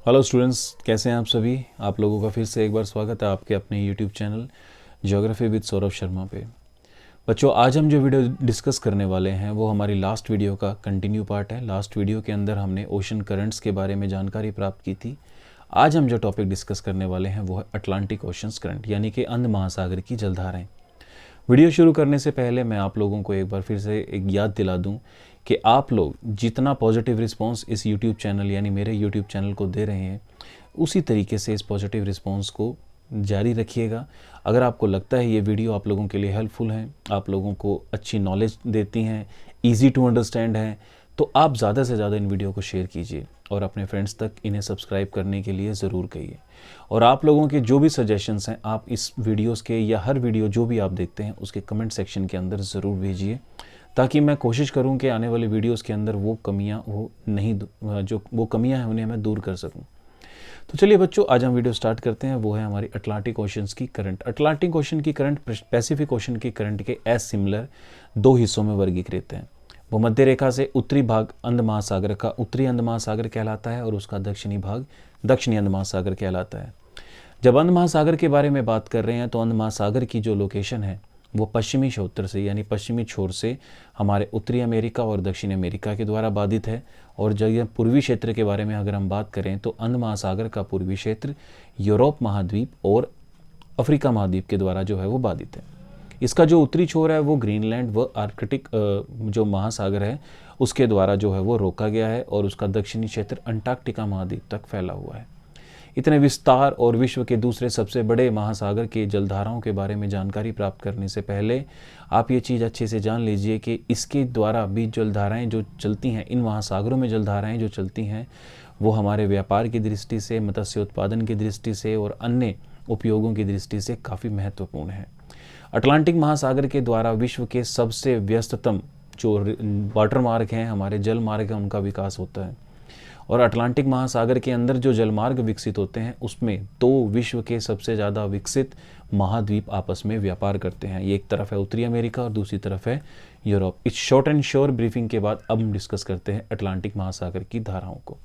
Hello students, कैसे हैं आप सभी। आप लोगों का फिर से एक बार स्वागत है आपके अपने YouTube channel geography with Saurabh Sharma पे। बच्चों, आज हम जो वीडियो डिस्कस करने वाले हैं वो हमारी लास्ट वीडियो का कंटिन्यू पार्ट है। लास्ट वीडियो के अंदर हमने ओशन करंट्स के बारे में जानकारी प्राप्त की थी। आज हम जो टॉपिक डिस्कस करने वाले हैं वो है अटलांटिक ओशंस करंट, यानी कि अंध महासागर की जलधाराएं। वीडियो शुरू करने से पहले मैं आप लोगों को एक बार फिर से एक याद दिला दूं कि आप लोग जितना पॉजिटिव रिस्पांस इस यूट्यूब चैनल यानी मेरे यूट्यूब चैनल को दे रहे हैं, उसी तरीके से इस पॉजिटिव रिस्पांस को जारी रखिएगा। अगर आपको लगता है ये वीडियो आप लोगों के लिए हेल्पफुल है, आप लोगों को अच्छी नॉलेज देती हैं, ईजी टू अंडरस्टैंड है, तो आप ज़्यादा से ज़्यादा इन वीडियो को शेयर कीजिए और अपने फ्रेंड्स तक इन्हें सब्सक्राइब करने के लिए ज़रूर कहिए। और आप लोगों के जो भी सजेशंस हैं आप इस वीडियोस के या हर वीडियो जो भी आप देखते हैं उसके कमेंट सेक्शन के अंदर ज़रूर भेजिए, ताकि मैं कोशिश करूं कि आने वाले वीडियोस के अंदर वो कमियां हो नहीं, जो वो कमियां हैं उन्हें मैं दूर कर सकूं। तो चलिए बच्चों, आज हम वीडियो स्टार्ट करते हैं। वो है हमारी अटलांटिक ओशंस की करंट। अटलांटिक ओशन की करंट पैसिफिक ओशन की करंट के एज सिमिलर दो हिस्सों में वर्गीकृत है। भूमध्य रेखा से उत्तरी भाग अंध महासागर का उत्तरी अंध महासागर कहलाता है और उसका दक्षिणी भाग दक्षिणी अंध महासागर कहलाता है। जब अंध महासागर के बारे में बात कर रहे हैं तो अंध महासागर की जो लोकेशन है वो पश्चिमी क्षेत्र से यानी पश्चिमी छोर से हमारे उत्तरी अमेरिका और दक्षिण अमेरिका के द्वारा बाधित है। और जब यह पूर्वी क्षेत्र के बारे में अगर हम बात करें तो अंध महासागर का पूर्वी क्षेत्र यूरोप महाद्वीप और अफ्रीका महाद्वीप के द्वारा जो है वो बाधित है। इसका जो उत्तरी छोर है वो ग्रीनलैंड व आर्कटिक जो महासागर है उसके द्वारा जो है वो रोका गया है और उसका दक्षिणी क्षेत्र अंटार्कटिका महाद्वीप तक फैला हुआ है। इतने विस्तार और विश्व के दूसरे सबसे बड़े महासागर के जलधाराओं के बारे में जानकारी प्राप्त करने से पहले आप ये चीज़ अच्छे से जान लीजिए कि इसके द्वारा भी जलधाराएं जो चलती हैं, इन महासागरों में जलधाराएं जो चलती हैं वो हमारे व्यापार की दृष्टि से, मत्स्य उत्पादन की दृष्टि से और अन्य उपयोगों की दृष्टि से काफ़ी महत्वपूर्ण है। अटलांटिक महासागर के द्वारा विश्व के सबसे व्यस्ततम जो वाटर मार्ग हैं, हमारे जल मार्ग हैं, उनका विकास होता है। और अटलांटिक महासागर के अंदर जो जलमार्ग विकसित होते हैं उसमें दो विश्व के सबसे ज़्यादा विकसित महाद्वीप आपस में व्यापार करते हैं। ये एक तरफ है उत्तरी अमेरिका और दूसरी तरफ है यूरोप। इस शॉर्ट एंड श्योर ब्रीफिंग के बाद अब हम डिस्कस करते हैं अटलांटिक महासागर की धाराओं को।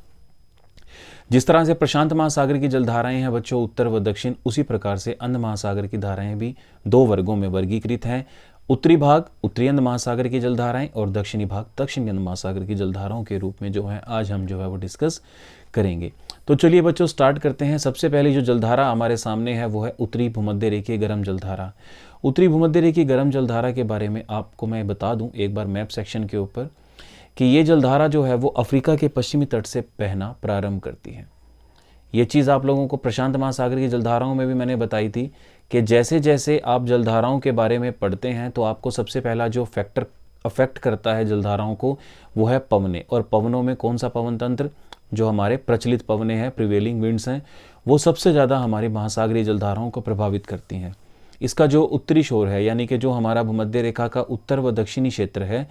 जिस तरह से प्रशांत महासागर की जलधाराएं हैं बच्चों उत्तर व दक्षिण, उसी प्रकार से अंध महासागर की धाराएं भी दो वर्गों में वर्गीकृत हैं। उत्तरी भाग उत्तरी अंध महासागर की जलधाराएं और दक्षिणी भाग दक्षिणी अंध महासागर की जलधाराओं के रूप में जो है आज हम जो है वो डिस्कस करेंगे। तो चलिए बच्चों स्टार्ट करते हैं। सबसे पहले जो जलधारा हमारे सामने है वो है उत्तरी भूमध्य रेखीय गर्म जलधारा। उत्तरी भूमध्य रेखीय गर्म जलधारा के बारे में आपको मैं बता दूं एक बार मैप सेक्शन के ऊपर कि ये जलधारा जो है वो अफ्रीका के पश्चिमी तट से बहना प्रारंभ करती है। ये चीज़ आप लोगों को प्रशांत महासागर की जलधाराओं में भी मैंने बताई थी कि जैसे जैसे आप जलधाराओं के बारे में पढ़ते हैं तो आपको सबसे पहला जो फैक्टर अफेक्ट करता है जलधाराओं को वो है पवने। और पवनों में कौन सा पवन तंत्र, जो हमारे प्रचलित पवने हैं, प्रिवेलिंग विंड्स हैं, वो सबसे ज़्यादा हमारी महासागरीय जलधाराओं को प्रभावित करती हैं। इसका जो उत्तरी शोर है यानी कि जो हमारा भूमध्य रेखा का उत्तर व दक्षिणी क्षेत्र है,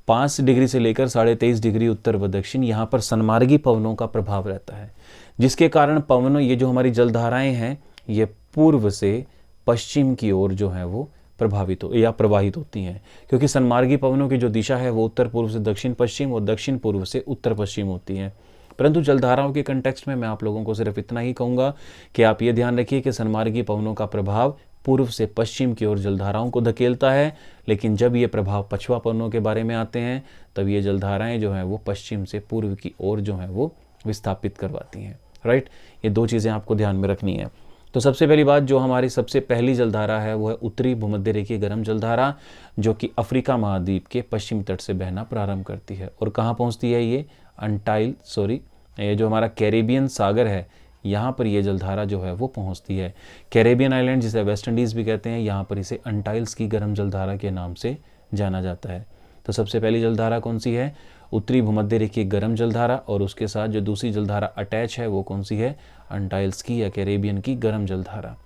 5 डिग्री से लेकर 23.5 डिग्री उत्तर व दक्षिण, यहाँ पर सनमार्गी पवनों का प्रभाव रहता है, जिसके कारण पवनों ये जो हमारी जलधाराएं हैं ये पूर्व से पश्चिम की ओर जो है वो प्रभावित हो या प्रवाहित होती हैं। क्योंकि सनमार्गी पवनों की जो दिशा है वो उत्तर पूर्व से दक्षिण पश्चिम और दक्षिण पूर्व से उत्तर पश्चिम होती हैं। परंतु जलधाराओं के कंटेक्स्ट में मैं आप लोगों को सिर्फ इतना ही कहूँगा कि आप ये ध्यान रखिए कि सनमार्गी पवनों का प्रभाव पूर्व से पश्चिम की ओर जलधाराओं को धकेलता है, लेकिन जब ये प्रभाव पछुआ पवनों के बारे में आते हैं तब ये जलधाराएं जो हैं वो पश्चिम से पूर्व की ओर जो हैं वो विस्थापित करवाती हैं। राइट, ये दो चीज़ें आपको ध्यान में रखनी है। तो सबसे पहली बात जो हमारी सबसे पहली जलधारा है वो है उत्तरी भूमध्य रेखीय गर्म जलधारा, जो कि अफ्रीका महाद्वीप के पश्चिमी तट से बहना प्रारंभ करती है। और कहाँ पहुँचती है ये जो हमारा कैरेबियन सागर है यहाँ पर ये जलधारा जो है वो पहुँचती है। कैरेबियन आइलैंड जिसे वेस्ट इंडीज़ भी कहते हैं, यहाँ पर इसे अंटाइल्स की गर्म जलधारा के नाम से जाना जाता है। तो सबसे पहली जलधारा कौन सी है? उत्तरी भूमध्य रेखीय गर्म जलधारा। और उसके साथ जो दूसरी जलधारा अटैच है वो कौन सी है? अंटाइल्स की या कैरेबियन की गर्म जलधारा।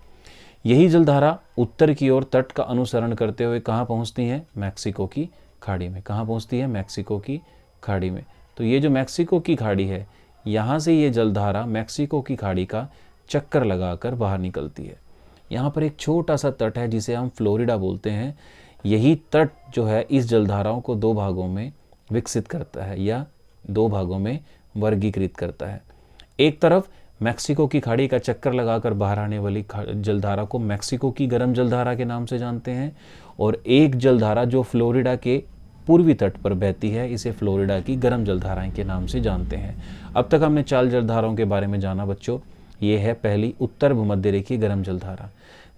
यही जलधारा उत्तर की ओर तट का अनुसरण करते हुए कहाँ पहुँचती है? मैक्सिको की खाड़ी में। कहाँ पहुँचती है? मैक्सिको की खाड़ी में। तो ये जो मैक्सिको की खाड़ी है, यहाँ से ये जलधारा मैक्सिको की खाड़ी का चक्कर लगाकर बाहर निकलती है। यहाँ पर एक छोटा सा तट है जिसे हम फ्लोरिडा बोलते हैं। यही तट जो है इस जलधाराओं को दो भागों में विकसित करता है या दो भागों में वर्गीकृत करता है। एक तरफ मैक्सिको की खाड़ी का चक्कर लगाकर बाहर आने वाली जलधारा को मैक्सिको की गर्म जलधारा के नाम से जानते हैं। और एक जलधारा जो फ्लोरिडा के पूर्वी तट पर बहती है, इसे फ्लोरिडा की गर्म जलधाराएं के नाम से जानते हैं। अब तक हमने 4 जलधाराओं के बारे में जाना बच्चों। ये है पहली उत्तर भूमध्य रेखीय गर्म जलधारा।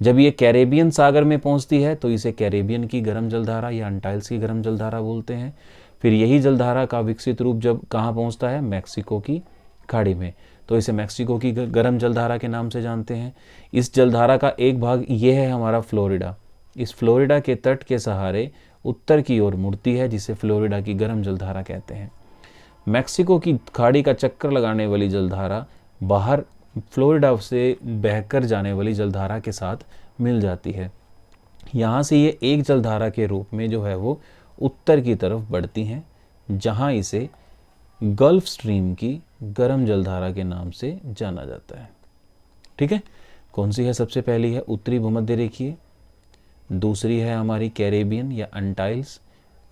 जब ये कैरेबियन सागर में पहुंचती है तो इसे कैरेबियन की गर्म जलधारा या अंटाइल्स की गर्म जलधारा बोलते हैं। फिर यही जलधारा का विकसित रूप जब कहाँ पहुंचता है, मैक्सिको की खाड़ी में, तो इसे मैक्सिको की गर्म जलधारा के नाम से जानते हैं। इस जलधारा का एक भाग ये है हमारा फ्लोरिडा। इस फ्लोरिडा के तट के सहारे उत्तर की ओर मुड़ती है, जिसे फ्लोरिडा की गर्म जलधारा कहते हैं। मैक्सिको की खाड़ी का चक्कर लगाने वाली जलधारा बाहर फ्लोरिडा से बहकर जाने वाली जलधारा के साथ मिल जाती है। यहाँ से ये एक जलधारा के रूप में जो है वो उत्तर की तरफ बढ़ती हैं, जहाँ इसे गल्फ स्ट्रीम की गर्म जलधारा के नाम से जाना जाता है। ठीक है, कौन सी है? सबसे पहली है उत्तरी भूमध्य रेखीय, दूसरी है हमारी कैरेबियन या अंटाइल्स,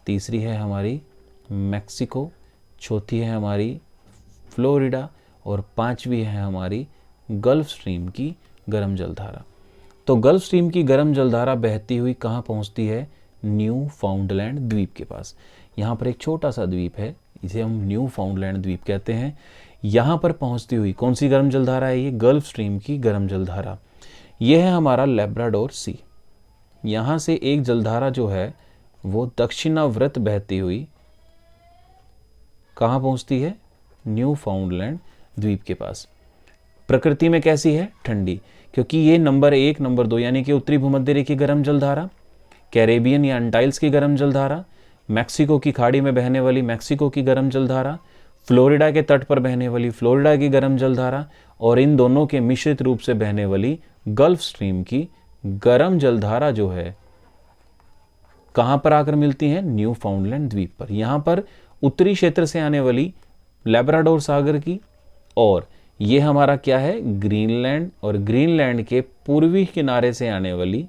तीसरी है हमारी मैक्सिको, चौथी है हमारी फ्लोरिडा और पांचवी है हमारी गल्फ स्ट्रीम की गर्म जलधारा। तो गल्फ स्ट्रीम की गर्म जलधारा बहती हुई कहाँ पहुँचती है? न्यू फाउंडलैंड द्वीप के पास। यहाँ पर एक छोटा सा द्वीप है, इसे हम न्यू फाउंडलैंड द्वीप कहते हैं। यहाँ पर पहुँचती हुई कौन सी गर्म जलधारा है? ये गल्फ स्ट्रीम की गर्म जलधारा। यह है हमारा लैब्राडोर सी। यहाँ से एक जलधारा जो है वो दक्षिणावर्त बहती हुई कहाँ पहुँचती है? न्यू फाउंडलैंड द्वीप के पास। प्रकृति में कैसी है? ठंडी, क्योंकि ये नंबर 1, नंबर 2 यानी कि उत्तरी भूमध्य रेखीय गर्म जलधारा, कैरेबियन या अंटाइल्स की गर्म जलधारा, मैक्सिको की खाड़ी में बहने वाली मैक्सिको की गर्म जलधारा, फ्लोरिडा के तट पर बहने वाली फ्लोरिडा की गर्म जलधारा और इन दोनों के मिश्रित रूप से बहने वाली गल्फ स्ट्रीम की गर्म जलधारा जो है कहां पर आकर मिलती हैं? न्यू फाउंडलैंड द्वीप पर। यहां पर उत्तरी क्षेत्र से आने वाली लैब्राडोर सागर की और ये हमारा क्या है? ग्रीनलैंड, और ग्रीनलैंड के पूर्वी किनारे से आने वाली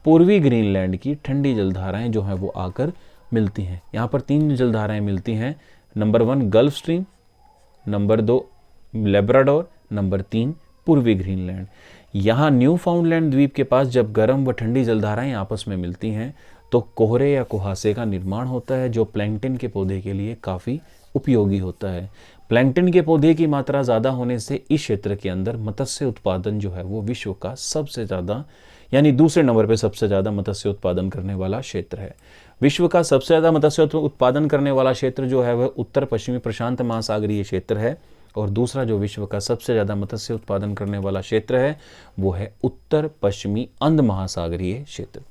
पूर्वी ग्रीनलैंड की ठंडी जलधाराएं जो हैं वो आकर मिलती हैं। यहाँ पर 3 जलधाराएं मिलती हैं। Number 1 gulf stream, number 2 Labrador, number 3 पूर्वी ग्रीनलैंड। यहाँ न्यू फाउंडलैंड द्वीप के पास जब गर्म व ठंडी जलधाराएं आपस में मिलती हैं तो कोहरे या कुहासे का निर्माण होता है, जो प्लैंकटन के पौधे के लिए काफ़ी उपयोगी होता है। प्लैंकटन के पौधे की मात्रा ज़्यादा होने से इस क्षेत्र के अंदर मत्स्य उत्पादन जो है वो विश्व का सबसे ज़्यादा यानी दूसरे नंबर पे सबसे ज़्यादा मत्स्य उत्पादन करने वाला क्षेत्र है। विश्व का सबसे ज़्यादा मत्स्य उत्पादन करने वाला क्षेत्र जो है वह उत्तर पश्चिमी प्रशांत महासागरीय क्षेत्र है, और दूसरा जो विश्व का सबसे ज़्यादा मत्स्य उत्पादन करने वाला क्षेत्र है वो है उत्तर पश्चिमी अंध महासागरीय क्षेत्र।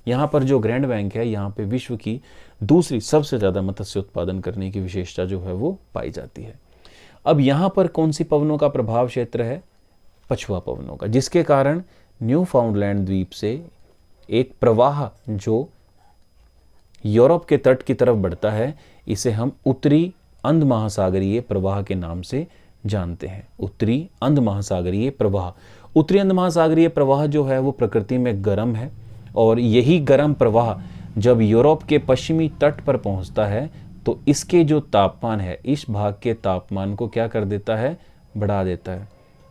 यहाँ पर जो ग्रैंड बैंक है, यहाँ पे विश्व की दूसरी सबसे ज़्यादा मत्स्य उत्पादन करने की विशेषता जो है वो पाई जाती है। अब यहाँ पर कौन सी पवनों का प्रभाव क्षेत्र है? पछुआ पवनों का, जिसके कारण न्यू फाउंडलैंड द्वीप से एक प्रवाह जो यूरोप के तट की तरफ बढ़ता है, इसे हम उत्तरी अंध महासागरीय प्रवाह के नाम से जानते हैं। उत्तरी अंध महासागरीय प्रवाह। उत्तरी अंध महासागरीय प्रवाह जो है वो प्रकृति में गर्म है, और यही गर्म प्रवाह जब यूरोप के पश्चिमी तट पर पहुंचता है तो इसके जो तापमान है, इस भाग के तापमान को क्या कर देता है? बढ़ा देता है,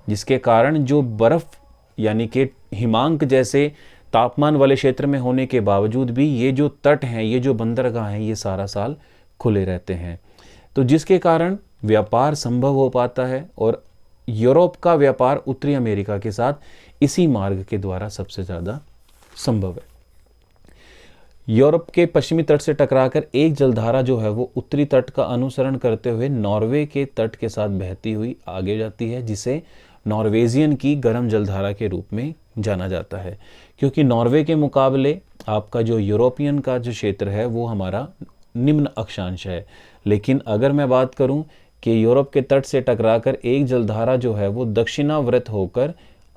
जिसके कारण जो बर्फ यानी कि हिमांक जैसे तापमान वाले क्षेत्र में होने के बावजूद भी ये जो तट हैं, ये जो बंदरगाह हैं, ये सारा साल खुले रहते हैं। तो जिसके कारण व्यापार संभव हो पाता है, और यूरोप का व्यापार उत्तरी अमेरिका के साथ इसी मार्ग के द्वारा सबसे ज़्यादा संभव है। यूरोप के पश्चिमी तट से टकराकर एक जलधारा जो है वो उत्तरी तट का अनुसरण करते हुए नॉर्वे के तट के साथ बहती हुई आगे जाती है, जिसे नॉर्वेजियन की गर्म जलधारा के रूप में जाना जाता है। क्योंकि नॉर्वे के मुकाबले आपका जो यूरोपियन का जो क्षेत्र है वो हमारा निम्न अक्षांश है, लेकिन अगर मैं बात करूं कि यूरोप के तट से टकराकर एक जलधारा जो है वो दक्षिणावर्त होकर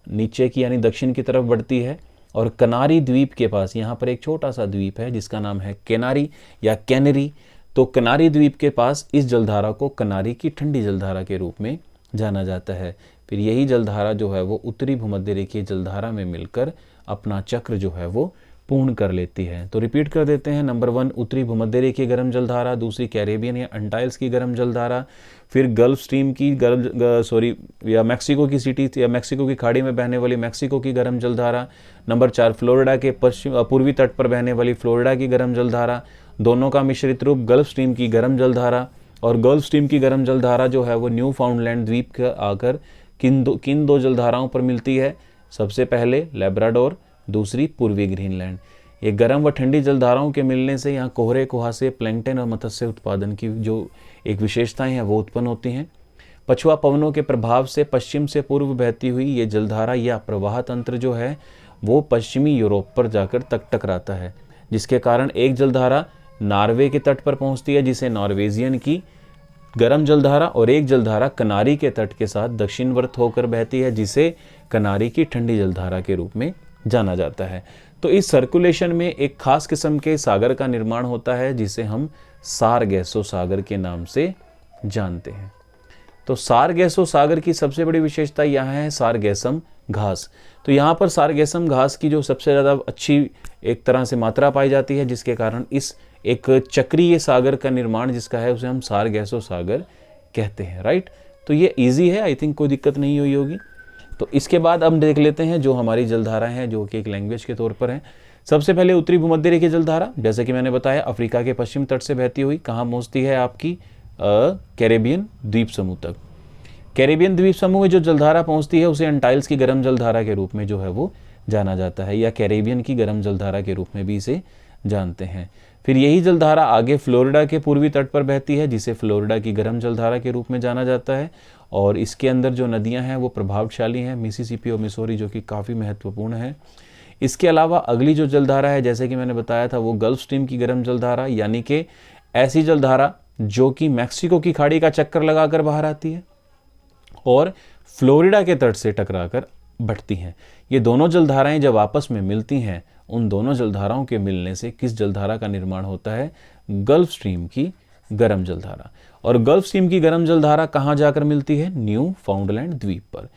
नीचे की यानी दक्षिण की तरफ बढ़ती है, और कनारी द्वीप के पास, यहाँ पर एक छोटा सा द्वीप है जिसका नाम है केनारी या कैनरी, तो कनारी द्वीप के पास इस जलधारा को कनारी की ठंडी जलधारा के रूप में जाना जाता है। फिर यही जलधारा जो है वो उत्तरी भूमध्य रेखीय जलधारा में मिलकर अपना चक्र जो है वो पूर्ण कर लेती है। तो रिपीट कर देते हैं। नंबर 1 उत्तरी भूमध्य रेखीय गर्म जलधारा, दूसरी कैरेबियन या अंटाइल्स की गर्म जलधारा, फिर गल्फ स्ट्रीम की या मैक्सिको की सिटी या मैक्सिको की खाड़ी में बहने वाली मैक्सिको की गर्म जलधारा, नंबर 4 फ्लोरिडा के पूर्वी तट पर बहने वाली फ्लोरिडा की गर्म जलधारा, दोनों का मिश्रित रूप गल्फ स्ट्रीम की गर्म जलधारा, और गल्फ स्ट्रीम की गर्म जलधारा जो है वो न्यू फाउंडलैंड द्वीप के आकर किन दो जलधाराओं पर मिलती है, सबसे पहले लेब्राडोर, दूसरी पूर्वी ग्रीनलैंड। ये गर्म व ठंडी जलधाराओं के मिलने से यहाँ कोहरे, कुहासे, प्लैंकटन और मत्स्य उत्पादन की जो एक विशेषताएं हैं वो उत्पन्न होती हैं। पछुआ पवनों के प्रभाव से पश्चिम से पूर्व बहती हुई ये जलधारा या प्रवाह तंत्र जो है वो पश्चिमी यूरोप पर जाकर टकराता है, जिसके कारण एक जलधारा नॉर्वे के तट पर पहुंचती है जिसे नॉर्वेजियन की गर्म जलधारा, और एक जलधारा कनारी के तट के साथ दक्षिणवर्त होकर बहती है जिसे कनारी की ठंडी जलधारा के रूप में जाना जाता है। तो इस सर्कुलेशन में एक खास किस्म के सागर का निर्माण होता है जिसे हम सारगेसो सागर के नाम से जानते हैं। तो सारगेसो सागर की सबसे बड़ी विशेषता यहाँ है सारगेसम घास। तो यहाँ पर सारगेसम घास की जो सबसे ज़्यादा अच्छी एक तरह से मात्रा पाई जाती है, जिसके कारण इस एक चक्रीय सागर का निर्माण जिसका है उसे हम सारगेसो सागर कहते हैं। राइट, तो ये इजी है, आई थिंक कोई दिक्कत नहीं हुई होगी। तो इसके बाद अब देख लेते हैं जो हमारी जलधाराएं हैं जो कि एक लैंग्वेज के तौर पर हैं। सबसे पहले उत्तरी भूमध्य रेखीय जलधारा, जैसे कि मैंने बताया अफ्रीका के पश्चिम तट से बहती हुई कहाँ पहुँचती है आपकी कैरेबियन द्वीप समूह तक। कैरेबियन द्वीप समूह में जो जलधारा पहुँचती है उसे अंटाइल्स की गर्म जलधारा के रूप में जो है वो जाना जाता है, या कैरेबियन की गर्म जलधारा के रूप में भी इसे जानते हैं। फिर यही जलधारा आगे फ्लोरिडा के पूर्वी तट पर बहती है जिसे फ्लोरिडा की गर्म जलधारा के रूप में जाना जाता है, और इसके अंदर जो नदियां हैं वो प्रभावशाली हैं, मिसिसिपी और मिसौरी जो कि काफ़ी महत्वपूर्ण है। इसके अलावा अगली जो जलधारा है जैसे कि मैंने बताया था वो गल्फ स्ट्रीम की गर्म जलधारा, यानी कि ऐसी जलधारा जो कि मैक्सिको की खाड़ी का चक्कर लगाकर बाहर आती है और फ्लोरिडा के तट से टकराकर बढ़ती हैं। ये दोनों जलधाराएं जब आपस में मिलती हैं, उन दोनों जलधाराओं के मिलने से किस जलधारा का निर्माण होता है, गल्फ स्ट्रीम की गर्म जलधारा। और गल्फ स्ट्रीम की गर्म जलधारा कहाँ जाकर मिलती है, न्यू फाउंडलैंड द्वीप पर।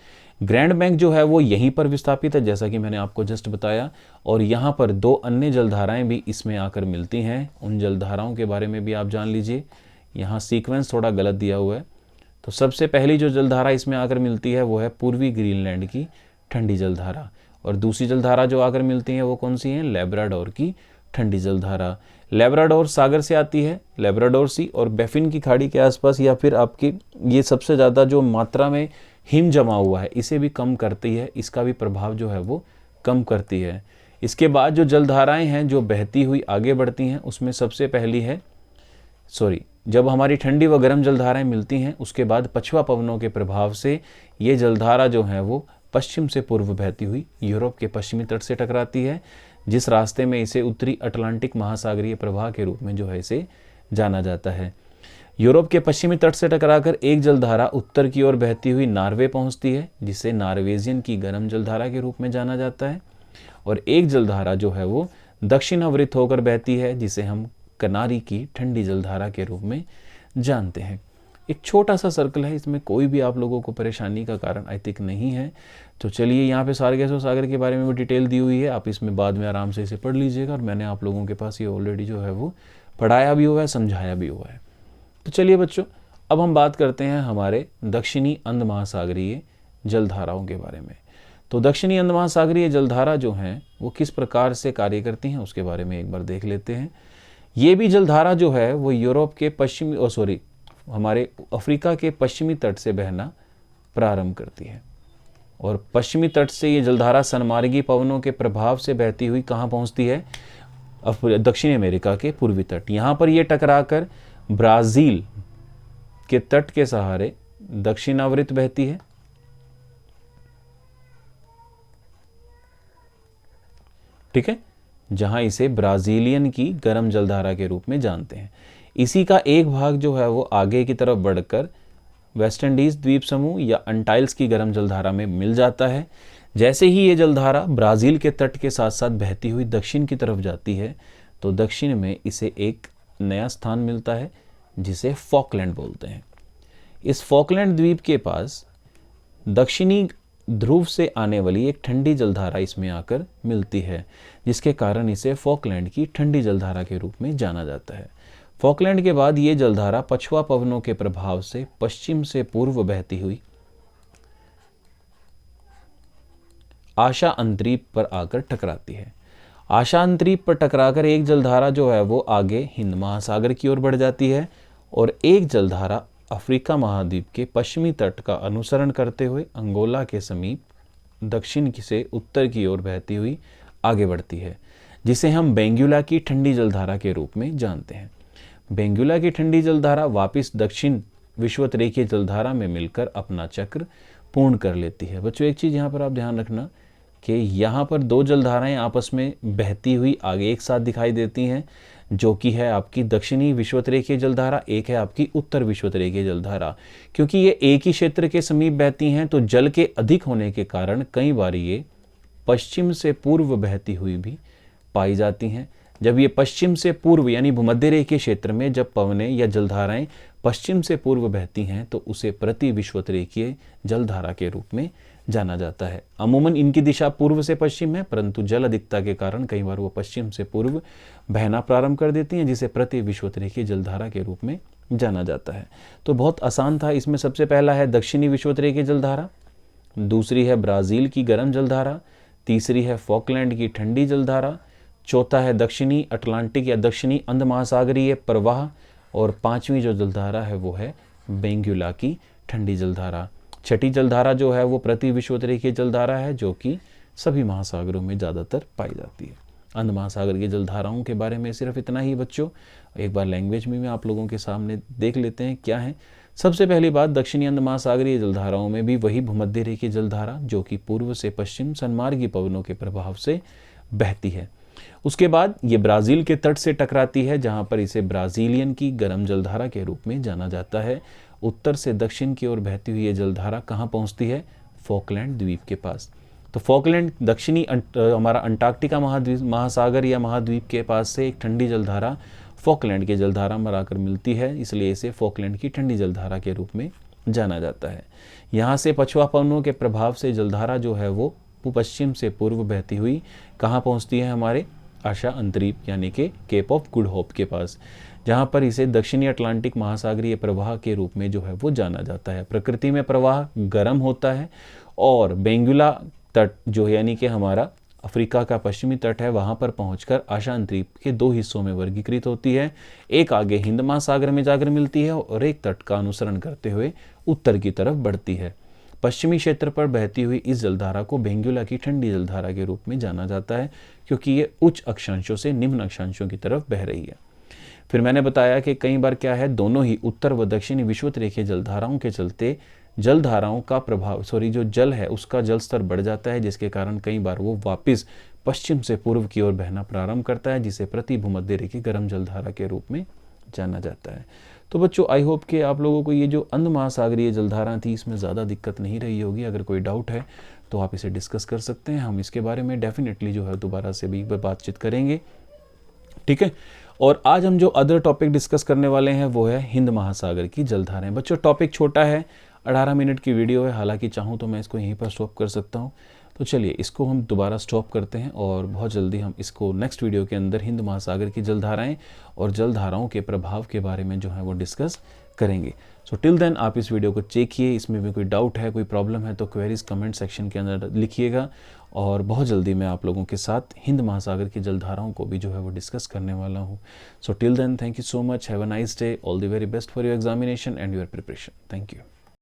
ग्रैंड बैंक जो है वो यहीं पर विस्थापित है जैसा कि मैंने आपको जस्ट बताया, और यहाँ पर दो अन्य जलधाराएं भी इसमें आकर मिलती हैं। उन जलधाराओं के बारे में भी आप जान लीजिए, यहाँ सीक्वेंस थोड़ा गलत दिया हुआ है। तो सबसे पहली जो जलधारा इसमें आकर मिलती है वो है पूर्वी ग्रीनलैंड की ठंडी जलधारा, और दूसरी जलधारा जो आकर मिलती है वो कौन सी है, लेब्राडोर की ठंडी जलधारा। लेब्राडोर सागर से आती है, लेब्राडोर सी और बैफिन की खाड़ी के आसपास, या फिर आपकी ये सबसे ज़्यादा जो मात्रा में हिम जमा हुआ है इसे भी कम करती है, इसका भी प्रभाव जो है वो कम करती है। इसके बाद जो जलधाराएं हैं जो बहती हुई आगे बढ़ती हैं उसमें सबसे पहली है जब हमारी ठंडी व गर्म जलधाराएं मिलती हैं उसके बाद पछुआ पवनों के प्रभाव से ये जलधारा जो है वो पश्चिम से पूर्व बहती हुई यूरोप के पश्चिमी तट से टकराती है, जिस रास्ते में इसे उत्तरी अटलांटिक महासागरीय प्रवाह के रूप में जो है इसे जाना जाता है। यूरोप के पश्चिमी तट से टकराकर एक जलधारा उत्तर की ओर बहती हुई नॉर्वे पहुंचती है जिसे नॉर्वेजियन की गर्म जलधारा के रूप में जाना जाता है, और एक जलधारा जो है वो दक्षिण अवृत होकर बहती है जिसे हम कनारी की ठंडी जलधारा के रूप में जानते हैं। एक छोटा सा सर्कल है, इसमें कोई भी आप लोगों को परेशानी का कारण आई थिंक नहीं है। तो चलिए, यहाँ पे सारगेसो सागर के बारे में भी डिटेल दी हुई है, आप इसमें बाद में आराम से इसे पढ़ लीजिएगा, और मैंने आप लोगों के पास ये ऑलरेडी जो है वो पढ़ाया भी हुआ है, समझाया भी हुआ है। तो चलिए बच्चों, अब हम बात करते हैं हमारे दक्षिणी अंध महासागरीय जलधाराओं के बारे में। तो दक्षिणी अंध महासागरीय जलधारा जो हैं वो किस प्रकार से कार्य करती हैं उसके बारे में एक बार देख लेते हैं। ये भी जलधारा जो है वो यूरोप के हमारे अफ्रीका के पश्चिमी तट से बहना प्रारंभ करती है, और पश्चिमी तट से ये जलधारा सनमार्गी पवनों के प्रभाव से बहती हुई कहाँ पहुँचती है, दक्षिण अमेरिका के पूर्वी तट। यहाँ पर ये टकराकर ब्राज़ील के तट के सहारे दक्षिणावर्त बहती है, ठीक है, जहां इसे ब्राजीलियन की गर्म जलधारा के रूप में जानते हैं। इसी का एक भाग जो है वो आगे की तरफ बढ़कर वेस्ट इंडीज द्वीप समूह या अंटाइल्स की गर्म जलधारा में मिल जाता है। जैसे ही ये जलधारा ब्राज़ील के तट के साथ साथ बहती हुई दक्षिण की तरफ जाती है तो दक्षिण में इसे एक नया स्थान मिलता है जिसे फॉकलैंड बोलते हैं। इस फॉकलैंड द्वीप के पास दक्षिणी ध्रुव से आने वाली एक ठंडी जलधारा इसमें आकर मिलती है, जिसके कारण इसे फॉकलैंड की ठंडी जलधारा के रूप में जाना जाता है। फॉकलैंड के बाद ये जलधारा पछुआ पवनों के प्रभाव से पश्चिम से पूर्व बहती हुई आशा अंतरीप पर आकर टकराती है। आशा अंतरीप पर टकराकर एक जलधारा जो है वो आगे हिंद महासागर की ओर बढ़ जाती है और एक जलधारा अफ्रीका महाद्वीप के पश्चिमी तट का अनुसरण करते हुए अंगोला के समीप दक्षिण से उत्तर की ओर बहती हुई आगे बढ़ती है, जिसे हम बेंगुला की ठंडी जलधारा के रूप में जानते हैं। बेंगुला की ठंडी जलधारा वापिस दक्षिण विषुवतरेखीय जलधारा में मिलकर अपना चक्र पूर्ण कर लेती है। बच्चों एक चीज़ यहाँ पर आप ध्यान रखना कि यहाँ पर दो जलधाराएं आपस में बहती हुई आगे एक साथ दिखाई देती हैं, जो कि है आपकी दक्षिणी विषुवतरेखीय जलधारा, एक है आपकी उत्तर विषुवतरेखीय जलधारा। क्योंकि ये एक ही क्षेत्र के समीप बहती हैं तो जल के अधिक होने के कारण कई बार ये पश्चिम से पूर्व बहती हुई भी पाई जाती हैं। जब ये पश्चिम से पूर्व यानी भूमध्य रेखीय क्षेत्र में जब पवनें या जलधाराएं पश्चिम से पूर्व बहती हैं तो उसे प्रति विषुवतरेखीय जलधारा के रूप में जाना जाता है। अमूमन इनकी दिशा पूर्व से पश्चिम है, परंतु जल अधिकता के कारण कई बार वो पश्चिम से पूर्व बहना प्रारंभ कर देती हैं, जिसे प्रति विषुवतरेखीय जलधारा के रूप में जाना जाता है। तो बहुत आसान था। इसमें सबसे पहला है दक्षिणी विषुवतरेखीय जलधारा, दूसरी है ब्राज़ील की गर्म जलधारा, तीसरी है फॉकलैंड की ठंडी जलधारा, चौथा है दक्षिणी अटलांटिक या दक्षिणी अंध महासागरीय प्रवाह, और पांचवी जो जलधारा है वो है बेंगुला की ठंडी जलधारा। छठी जलधारा जो है वो प्रति विषुवतरेखीय जलधारा है, जो कि सभी महासागरों में ज़्यादातर पाई जाती है। अंध महासागर की जलधाराओं के बारे में सिर्फ इतना ही बच्चों। एक बार लैंग्वेज में आप लोगों के सामने देख लेते हैं क्या है। सबसे पहली बात, दक्षिणी अंध महासागरीय जलधाराओं में भी वही भूमध्य रेखीय जलधारा जो कि पूर्व से पश्चिम सन्मार्गी पवनों के प्रभाव से बहती है। उसके बाद ये ब्राज़ील के तट से टकराती है, जहां पर इसे ब्राज़ीलियन की गर्म जलधारा के रूप में जाना जाता है। उत्तर से दक्षिण की ओर बहती हुई ये जलधारा कहाँ पहुंचती है? फॉकलैंड द्वीप के पास। तो फॉकलैंड दक्षिणी हमारा अंटार्कटिका महासागर या महाद्वीप के पास से एक ठंडी जलधारा फॉकलैंड की जलधारा में आकर मिलती है, इसलिए इसे फॉकलैंड की ठंडी जलधारा के रूप में जाना जाता है। यहाँ से पछुआ पवनों के प्रभाव से जलधारा जो है वो पश्चिम से पूर्व बहती हुई कहाँ पहुँचती है? हमारे आशा अंतरीप यानी कि केप ऑफ गुड होप के पास, जहाँ पर इसे दक्षिणी अटलांटिक महासागरीय प्रवाह के रूप में जो है वो जाना जाता है। प्रकृति में प्रवाह गर्म होता है और बेंगुला तट जो यानी कि हमारा अफ्रीका का पश्चिमी तट है, वहाँ पर पहुंचकर आशा अंतरीप के दो हिस्सों में वर्गीकृत होती है। एक आगे हिंद महासागर में जाकर मिलती है और एक तट का अनुसरण करते हुए उत्तर की तरफ बढ़ती है। पश्चिमी क्षेत्र पर बहती हुई इस जलधारा को बेंगुला की ठंडी जलधारा के रूप में जाना जाता है, क्योंकि ये उच्च अक्षांशों से निम्न अक्षांशों की तरफ बह रही है। फिर मैंने बताया कि कई बार क्या है, दोनों ही उत्तर व दक्षिणी विषुवतरेखीय जलधाराओं के चलते जलधाराओं का प्रभाव जो जल है उसका जल स्तर बढ़ जाता है, जिसके कारण कई बार वो वापस पश्चिम से पूर्व की ओर बहना प्रारंभ करता है, जिसे प्रति भूमध्य रेखीय गर्म जलधारा के रूप में जाना जाता है। तो बच्चों आई होप कि आप लोगों को ये जो अंध महासागरीय जलधारा थी इसमें ज़्यादा दिक्कत नहीं रही होगी। अगर कोई डाउट है तो आप इसे डिस्कस कर सकते हैं। हम इसके बारे में डेफिनेटली जो है दोबारा से भी बातचीत करेंगे, ठीक है। और आज हम जो अदर टॉपिक डिस्कस करने वाले हैं वो है हिंद महासागर की जलधाराएं। बच्चों टॉपिक छोटा है, 18 मिनट की वीडियो है, हालांकि चाहूँ तो मैं इसको यहीं पर स्टॉप कर सकता हूँ। तो चलिए इसको हम दोबारा स्टॉप करते हैं और बहुत जल्दी हम इसको नेक्स्ट वीडियो के अंदर हिंद महासागर की जलधाराएं और जलधाराओं के प्रभाव के बारे में जो है वो डिस्कस करेंगे। सो टिल देन आप इस वीडियो को चेकिए, इसमें भी कोई डाउट है, कोई प्रॉब्लम है तो क्वेरीज कमेंट सेक्शन के अंदर लिखिएगा और बहुत जल्दी मैं आप लोगों के साथ हिंद महासागर की जलधाराओं को भी जो है वो डिस्कस करने वाला हूँ। So till then thank you so much, have a nice day, all the very best for your examination and your preparation. Thank you.